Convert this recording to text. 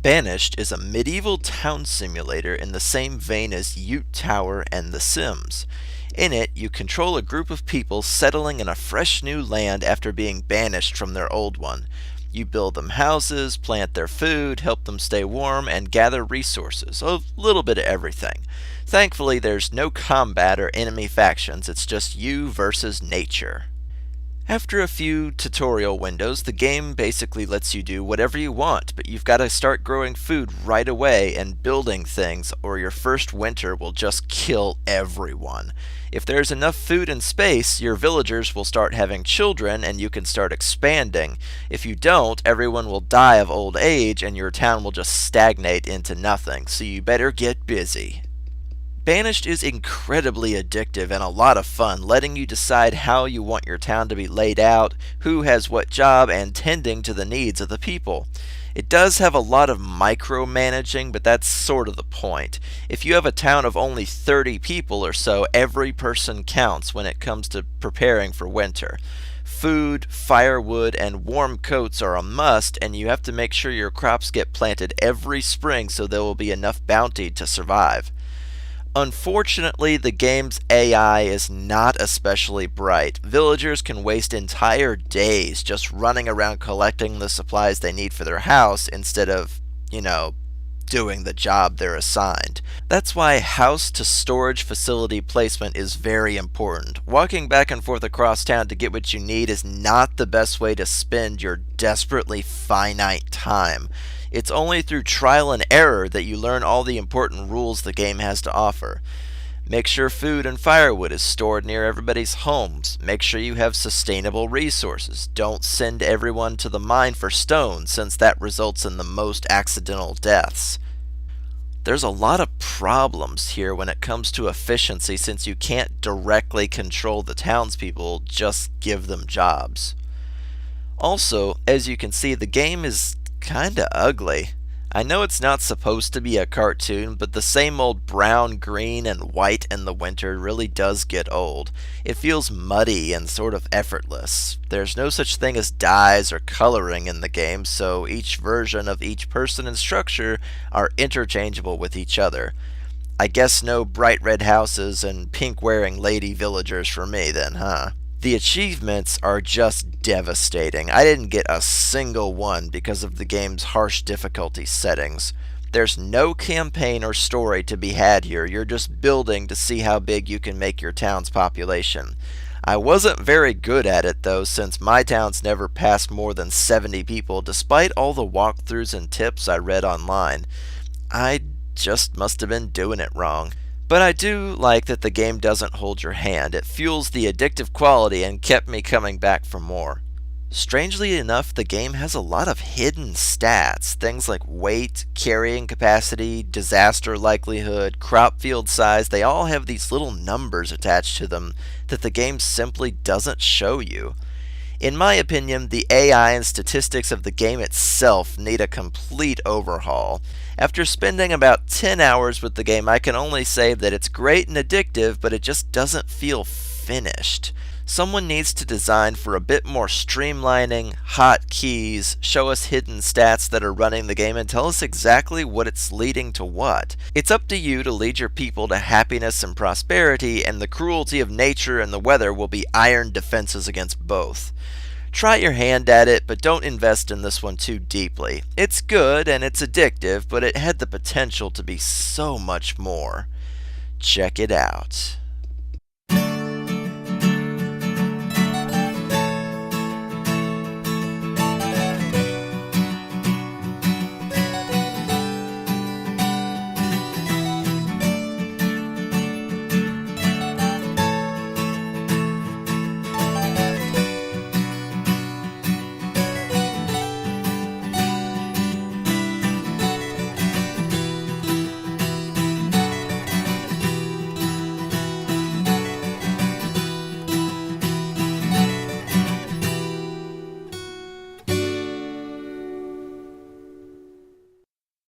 Banished is a medieval town simulator in the same vein as Ute Tower and The Sims. In it, you control a group of people settling in a fresh new land after being banished from their old one. You build them houses, plant their food, help them stay warm, and gather resources. A little bit of everything. Thankfully, there's no combat or enemy factions, it's just you versus nature. After a few tutorial windows, the game basically lets you do whatever you want, but you've got to start growing food right away and building things, or your first winter will just kill everyone. If there's enough food and space, your villagers will start having children and you can start expanding. If you don't, everyone will die of old age and your town will just stagnate into nothing, so you better get busy. Banished is incredibly addictive and a lot of fun, letting you decide how you want your town to be laid out, who has what job, and tending to the needs of the people. It does have a lot of micromanaging, but that's sort of the point. If you have a town of only 30 people or so, every person counts when it comes to preparing for winter. Food, firewood, and warm coats are a must, and you have to make sure your crops get planted every spring so there will be enough bounty to survive. Unfortunately, the game's AI is not especially bright. Villagers can waste entire days just running around collecting the supplies they need for their house instead of, doing the job they're assigned. That's why house to storage facility placement is very important. Walking back and forth across town to get what you need is not the best way to spend your desperately finite time. It's only through trial and error that you learn all the important rules the game has to offer. Make sure food and firewood is stored near everybody's homes. Make sure you have sustainable resources. Don't send everyone to the mine for stone, since that results in the most accidental deaths. There's a lot of problems here when it comes to efficiency, since you can't directly control the townspeople, just give them jobs. Also, as you can see, the game is kinda ugly. I know it's not supposed to be a cartoon, but the same old brown, green, and white in the winter really does get old. It feels muddy and sort of effortless. There's no such thing as dyes or coloring in the game, so each version of each person and structure are interchangeable with each other. I guess no bright red houses and pink wearing lady villagers for me then, huh? The achievements are just devastating. I didn't get a single one because of the game's harsh difficulty settings. There's no campaign or story to be had here. You're just building to see how big you can make your town's population. I wasn't very good at it though, since my town's never passed more than 70 people despite all the walkthroughs and tips I read online. I just must have been doing it wrong. But I do like that the game doesn't hold your hand. It fuels the addictive quality and kept me coming back for more. Strangely enough, the game has a lot of hidden stats. Things like weight, carrying capacity, disaster likelihood, crop field size, they all have these little numbers attached to them that the game simply doesn't show you. In my opinion, the AI and statistics of the game itself need a complete overhaul. After spending about 10 hours with the game, I can only say that it's great and addictive, but it just doesn't feel finished. Someone needs to design for a bit more streamlining, hotkeys, show us hidden stats that are running the game, and tell us exactly what it's leading to what. It's up to you to lead your people to happiness and prosperity, and the cruelty of nature and the weather will be iron defenses against both. Try your hand at it, but don't invest in this one too deeply. It's good and it's addictive, but it had the potential to be so much more. Check it out.